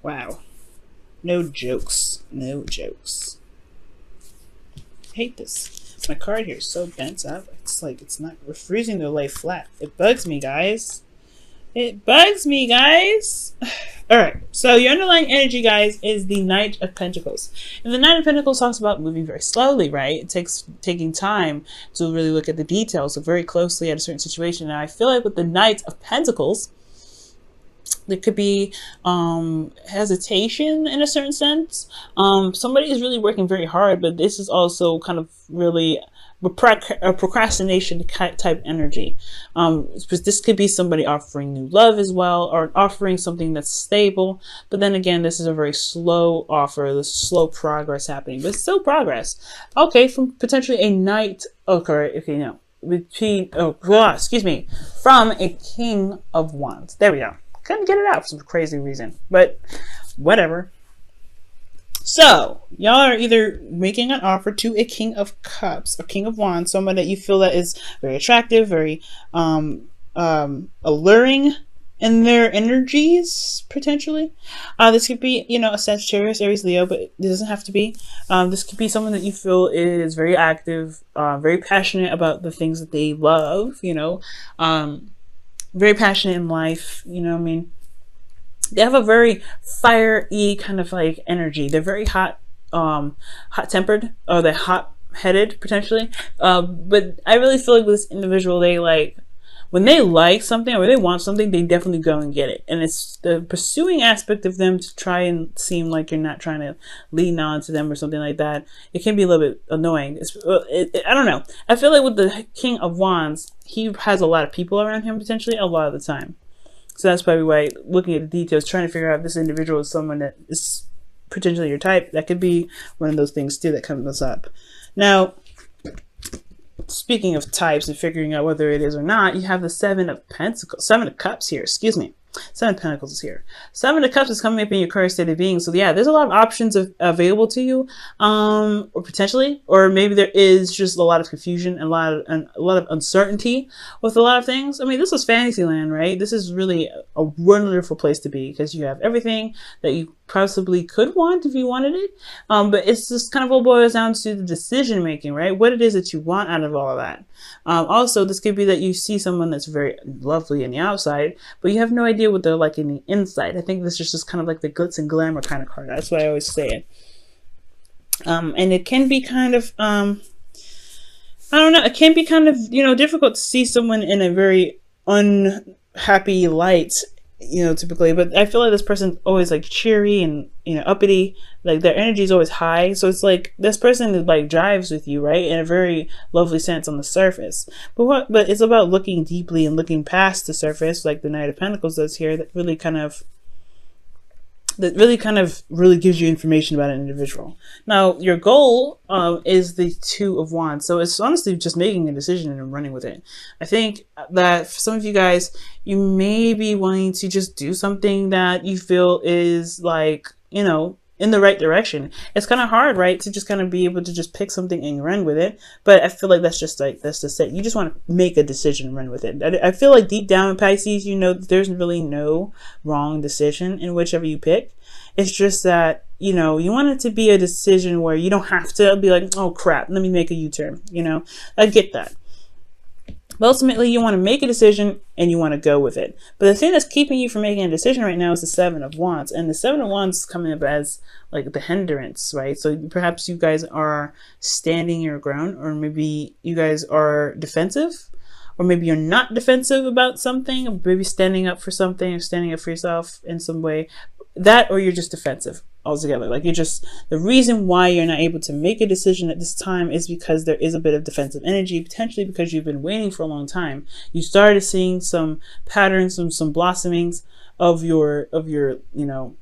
Wow. No jokes. No jokes. I hate this. My card here is so bent up. It's like it's not refusing to lay flat. It bugs me, guys. It bugs me, guys. Alright, so your underlying energy, guys, is the Knight of Pentacles. And the Knight of Pentacles talks about moving very slowly, right? It takes taking time to really look at the details, look very closely at a certain situation. And I feel like with the Knight of Pentacles, there could be hesitation in a certain sense. Somebody is really working very hard, but this is also kind of really a procrastination type energy. Because this could be somebody offering new love as well, or offering something that's stable. But then again, this is a very slow offer, there's slow progress happening, but still progress. Okay, from potentially a knight, okay, no. Between, excuse me, from a King of Wands. There we go. Couldn't get it out for some crazy reason, but whatever. So y'all are either making an offer to a King of Cups, a King of Wands, someone that you feel that is very attractive, very alluring in their energies, potentially. This could be, you know, a Sagittarius, Aries, Leo, but it doesn't have to be. This could be someone that you feel is very active, very passionate about the things that they love, you know, very passionate in life, you know what I mean? They have a very fiery kind of like energy. They're very hot tempered, or they're hot headed potentially. But I really feel like with this individual, they like, when they like something or they want something, they definitely go and get it. And it's the pursuing aspect of them to try and seem like you're not trying to lean on to them or something like that. It can be a little bit annoying. I don't know. I feel like with the King of Wands, he has a lot of people around him potentially a lot of the time. So that's probably why, looking at the details, trying to figure out if this individual is someone that is potentially your type, that could be one of those things too that comes up. Now, speaking of types and figuring out whether it is or not, you have the Seven of Cups here, excuse me. Seven of Pentacles is here. Seven of Cups is coming up in your current state of being. So yeah, there's a lot of options available to you, or potentially, or maybe there is just a lot of confusion and a lot of uncertainty with a lot of things. I mean, this is Fantasyland, right? This is really a wonderful place to be because you have everything that you possibly could want if you wanted it. But it's just kind of all boils down to the decision making, right? What it is that you want out of all of that. Also, this could be that you see someone that's very lovely in the outside, but you have no idea what they're like in the inside. I think this is just kind of like the glitz and glamour kind of card. That's why I always say it. And it can be kind of, I don't know, it can be kind of, you know, difficult to see someone in a very unhappy light, you know, typically, but I feel like this person's always like cheery and, you know, uppity, like their energy is always high. So it's like this person like drives with you, right, in a very lovely sense on the surface. But it's about looking deeply and looking past the surface, like the Knight of Pentacles does here, that really kind of gives you information about an individual. Now, your goal is the Two of Wands. So it's honestly just making a decision and running with it. I think that for some of you guys, you may be wanting to just do something that you feel is like, you know, in the right direction. It's kind of hard, right, to just kind of be able to just pick something and run with it. But I feel like that's just it. You just want to make a decision and run with it. I feel like deep down in Pisces, you know, there's really no wrong decision in whichever you pick. It's just that, you know, you want it to be a decision where you don't have to be like, oh crap, let me make a U-turn. You know, I get that. But ultimately, you want to make a decision and you want to go with it. But the thing that's keeping you from making a decision right now is the Seven of Wands. And the Seven of Wands is coming up as like the hindrance, right? So perhaps you guys are standing your ground, or maybe you guys are defensive, or maybe you're not defensive about something, or maybe standing up for something, or standing up for yourself in some way. That, or you're just defensive altogether. Like you're just, the reason why you're not able to make a decision at this time is because there is a bit of defensive energy, potentially because you've been waiting for a long time. You started seeing some patterns, some blossomings of your, you know,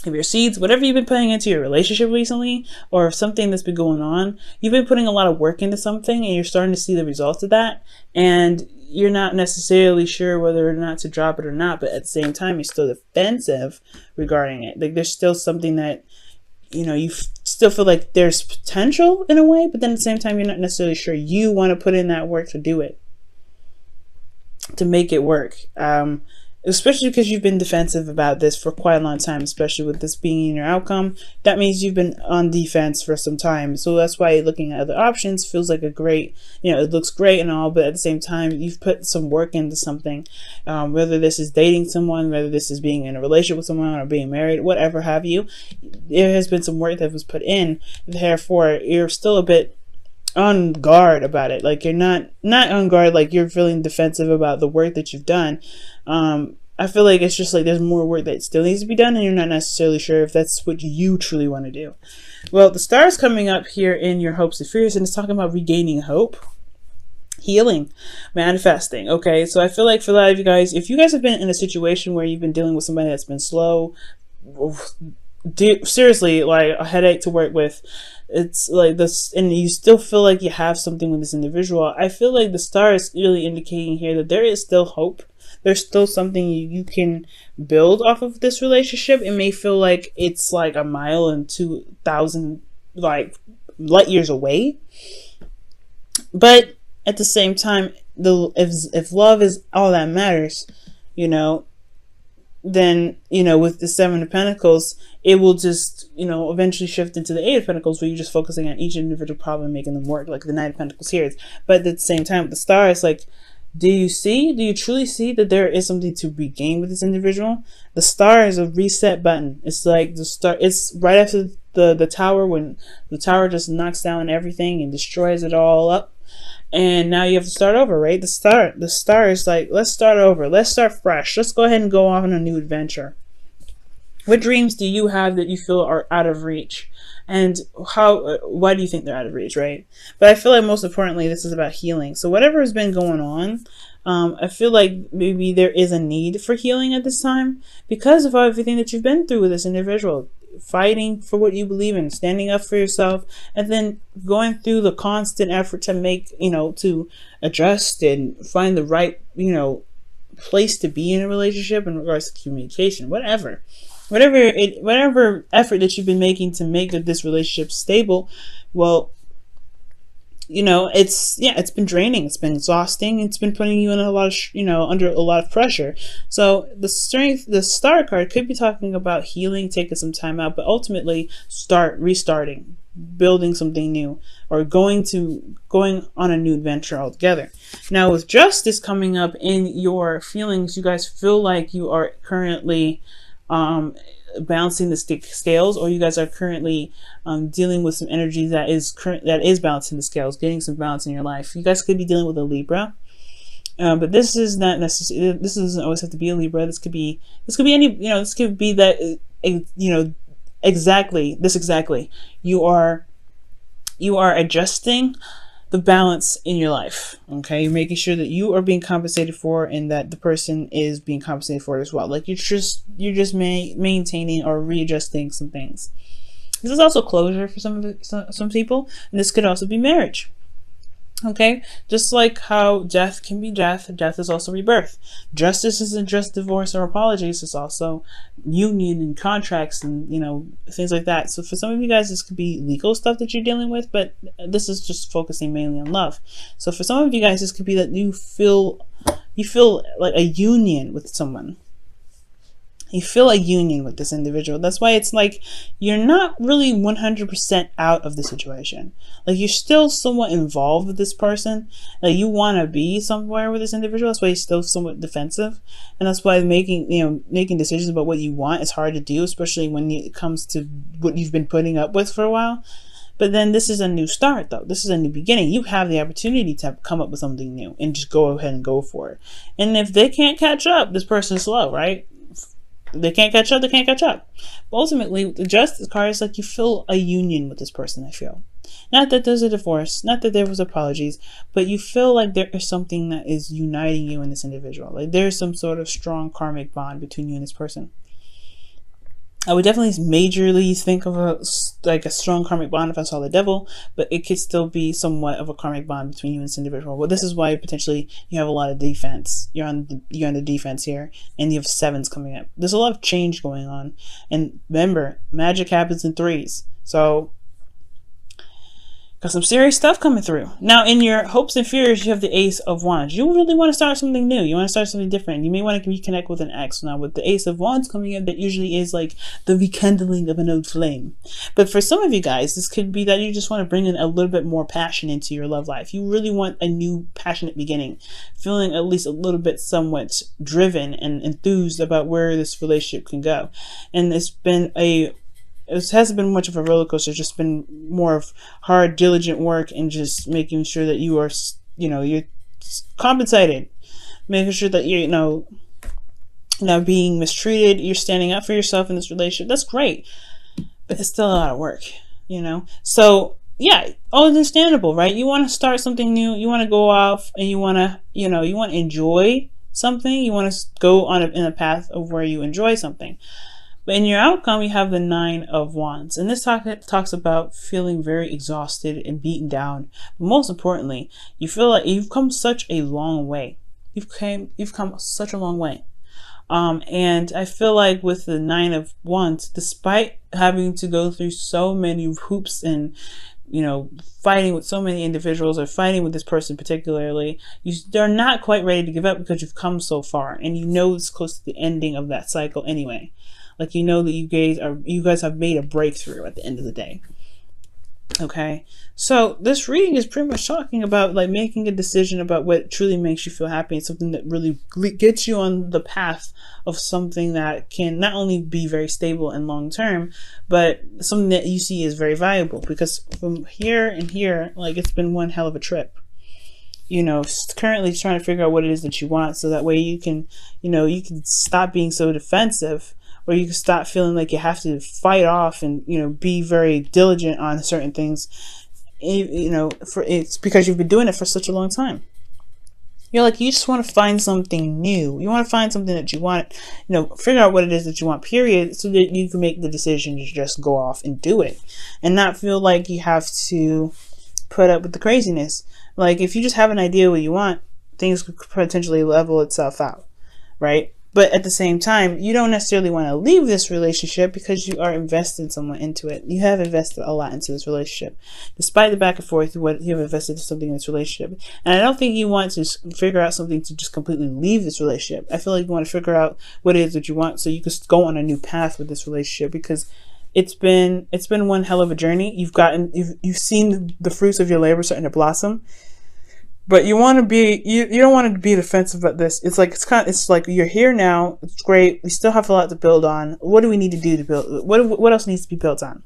of your seeds, whatever you've been putting into your relationship recently, or something that's been going on. You've been putting a lot of work into something and you're starting to see the results of that. And you're not necessarily sure whether or not to drop it or not, but at the same time, you're still defensive regarding it. Like there's still something that, you know, you still feel like there's potential in a way, but then at the same time, you're not necessarily sure you want to put in that work to do it, to make it work. especially because you've been defensive about this for quite a long time, especially with this being in your outcome. That means you've been on defense for some time. So that's why looking at other options feels like a great, it looks great and all, but at the same time, you've put some work into something. Whether this is dating someone, whether this is being in a relationship with someone or being married, whatever have you, there has been some work that was put in. Therefore, you're still a bit on guard about it. Like, you're not on guard, like you're feeling defensive about the work that you've done. I feel like it's just like there's more work that still needs to be done, and you're not necessarily sure if that's what you truly want to do. Well, the star is coming up here in your hopes and fears, and it's talking about regaining hope, healing, manifesting. Okay, so I feel like for a lot of you guys, if you guys have been in a situation where you've been dealing with somebody that's been slow, seriously, like a headache to work with, it's like this, and you still feel like you have something with this individual, I feel like the star is really indicating here that there is still hope. There's still something you can build off of this relationship. It may feel like it's like a mile and 2,000 like light years away, but at the same time, if love is all that matters, then, with the Seven of Pentacles, it will just, eventually shift into the Eight of Pentacles, where you're just focusing on each individual problem, making them work, like the Knight of Pentacles here is. But at the same time, with the star, it's like, do you truly see that there is something to regain with this individual? The star is a reset button. It's like the star, it's right after the tower, when the tower just knocks down everything and destroys it all up. And now you have to start over, right? The star is like, let's start over. Let's start fresh. Let's go ahead and go off on a new adventure. What dreams do you have that you feel are out of reach? And why do you think they're out of reach, right? But I feel like most importantly, this is about healing. So whatever has been going on, I feel like maybe there is a need for healing at this time because of everything that you've been through with this individual. Fighting for what you believe in, standing up for yourself, and then going through the constant effort to make, to adjust and find the right, place to be in a relationship in regards to communication, whatever effort that you've been making to make this relationship stable. Well, it's been draining, it's been exhausting, it's been putting you in a lot of under a lot of pressure. So the star card could be talking about healing, taking some time out, but ultimately restarting, building something new, or going on a new adventure altogether. Now with justice coming up in your feelings, you guys feel like you are currently balancing the scales, or you guys are currently dealing with some energy that is balancing the scales, getting some balance in your life. You guys could be dealing with a Libra, but this is not necessarily. This doesn't always have to be a Libra. This could be any. This could be that. Exactly. You are adjusting the balance in your life. Okay, you're making sure that you are being compensated for, and that the person is being compensated for it as well. Like you're just maintaining or readjusting some things. This is also closure for some people, and this could also be marriage. Okay, just like how death can be death is also rebirth. Justice isn't just divorce or apologies, it's also union and contracts and things like that. So for some of you guys, this could be legal stuff that you're dealing with, but this is just focusing mainly on love. So for some of you guys, this could be that you feel like a union with someone. You feel a union with this individual. That's why it's like you're not really 100% out of the situation. Like you're still somewhat involved with this person. Like you want to be somewhere with this individual. That's why you're still somewhat defensive, and that's why making decisions about what you want is hard to do, especially when it comes to what you've been putting up with for a while. But then this is a new start, though. This is a new beginning. You have the opportunity to come up with something new and just go ahead and go for it. And if they can't catch up, this person's slow, right? They can't catch up, But ultimately, the justice card is like you feel a union with this person, I feel. Not that there's a divorce, not that there was apologies, but you feel like there is something that is uniting you and this individual. Like there's some sort of strong karmic bond between you and this person. I would definitely majorly think of a strong karmic bond if I saw the devil, but it could still be somewhat of a karmic bond between you and this individual. Well, this is why potentially you have a lot of defense. You're on the defense here, and you have sevens coming up. There's a lot of change going on, and remember, magic happens in threes. So Got some serious stuff coming through. Now, in your hopes and fears, you have the Ace of Wands. You really want to start something new. You want to start something different. You may want to reconnect with an ex. Now, with the Ace of Wands coming in, that usually is like the rekindling of an old flame. But for some of you guys, this could be that you just want to bring in a little bit more passion into your love life. You really want a new passionate beginning, feeling at least a little bit somewhat driven and enthused about where this relationship can go. And it hasn't been much of a roller coaster. It's just been more of hard, diligent work and just making sure that you are, you're compensated, making sure that you're, not being mistreated. You're standing up for yourself in this relationship. That's great, but it's still a lot of work, So yeah, all understandable, right? You want to start something new. You want to go off and you want to, you want to enjoy something. You want to go in a path of where you enjoy something. But in your outcome, you have the 9 of Wands. And this talks about feeling very exhausted and beaten down. But most importantly, you feel like you've come such a long way. You've come such a long way. And I feel like with the 9 of Wands, despite having to go through so many hoops and, fighting with so many individuals or fighting with this person particularly, they're not quite ready to give up because you've come so far. And it's close to the ending of that cycle anyway. Like, that you guys have made a breakthrough at the end of the day. Okay. So this reading is pretty much talking about like making a decision about what truly makes you feel happy and something that really gets you on the path of something that can not only be very stable and long term, but something that you see is very valuable. Because from here and here, like, it's been one hell of a trip. Currently trying to figure out what it is that you want, so that way you can stop being so defensive, or you can stop feeling like you have to fight off and, be very diligent on certain things, it's because you've been doing it for such a long time. You just want to find something new. You want to find something that you want, figure out what it is that you want, period, so that you can make the decision to just go off and do it and not feel like you have to put up with the craziness. Like, if you just have an idea what you want, things could potentially level itself out, right? But at the same time, you don't necessarily want to leave this relationship because you are invested somewhat into it. You have invested a lot into this relationship. Despite the back and forth, you have invested something in this relationship. And I don't think you want to figure out something to just completely leave this relationship. I feel like you want to figure out what it is that you want so you can go on a new path with this relationship, because it's been one hell of a journey. You've seen the fruits of your labor starting to blossom. But you want to be, you don't want to be defensive about this. It's like you're here now. It's great. We still have a lot to build on. What do we need to do to build? What else needs to be built on?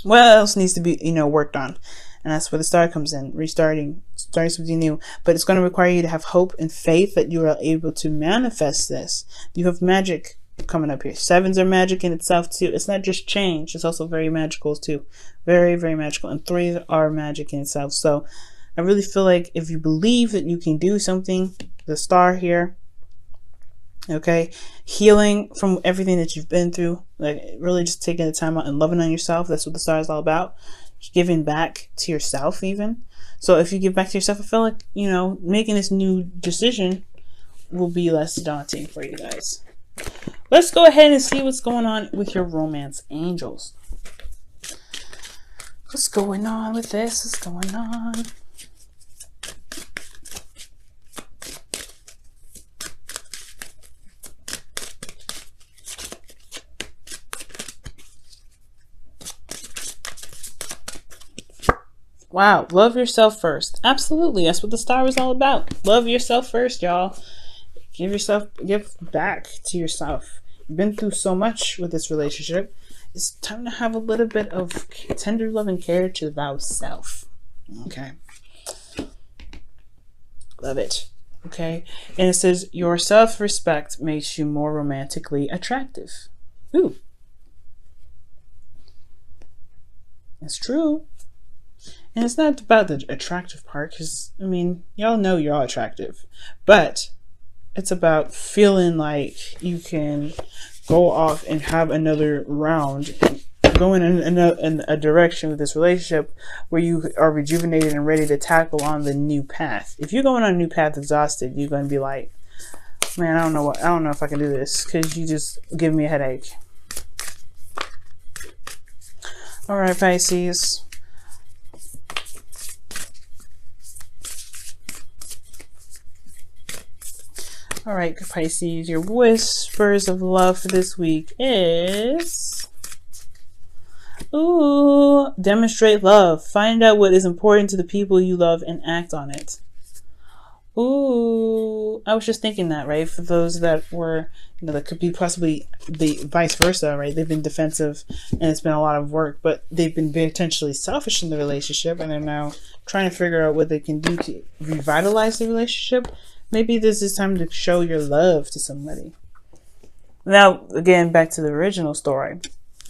What else needs to be, worked on? And that's where the Star comes in, starting something new. But it's going to require you to have hope and faith that you are able to manifest this. You have magic coming up here. 7s are magic in itself too. It's not just change. It's also very magical too. Very, very magical. And 3s are magic in itself. So I really feel like if you believe that you can do something, the Star here, okay, healing from everything that you've been through, like really just taking the time out and loving on yourself. That's what the Star is all about. Giving back to yourself even. So if you give back to yourself, I feel like, making this new decision will be less daunting for you guys. Let's go ahead and see what's going on with your romance angels. What's going on with this? What's going on? Wow, love yourself first. Absolutely, that's what the Star is all about. Love yourself first, y'all. Give back to yourself. You've been through so much with this relationship. It's time to have a little bit of tender love and care to thyself. Okay. Love it. Okay. And it says, your self-respect makes you more romantically attractive. Ooh. It's true. And it's not about the attractive part, because, y'all know you're all attractive. But it's about feeling like you can go off and have another round, going in a direction with this relationship where you are rejuvenated and ready to tackle on the new path. If you're going on a new path exhausted, you're going to be like, man, I don't know if I can do this, because you just give me a headache. All right, Pisces. All right, Pisces, your whispers of love for this week is... Ooh, demonstrate love. Find out what is important to the people you love and act on it. Ooh, I was just thinking that, right? For those that were, that could be possibly the vice versa, right? They've been defensive and it's been a lot of work, but they've been potentially selfish in the relationship and they're now trying to figure out what they can do to revitalize the relationship. Maybe this is time to show your love to somebody. Now, again, back to the original story.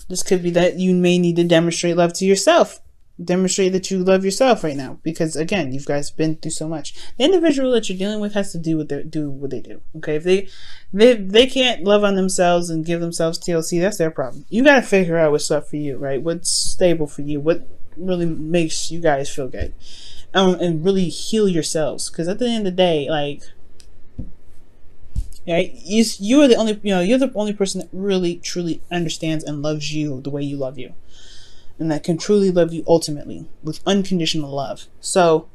This could be that you may need to demonstrate love to yourself. Demonstrate that you love yourself right now, because again, you guys have been through so much. The individual that you're dealing with has to do what they do. Okay, if they can't love on themselves and give themselves TLC, that's their problem. You got to figure out what's up for you, right? What's stable for you? What really makes you guys feel good, and really heal yourselves. Because at the end of the day, like, right, you're the only you're the only person that really truly understands and loves you the way you love you. And that can truly love you ultimately with unconditional love. So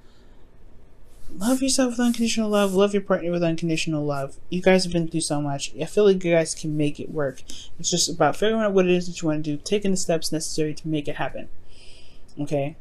love yourself with unconditional love. Love your partner with unconditional love. You guys have been through so much. I feel like you guys can make it work. It's just about figuring out what it is that you want to do, taking the steps necessary to make it happen. Okay?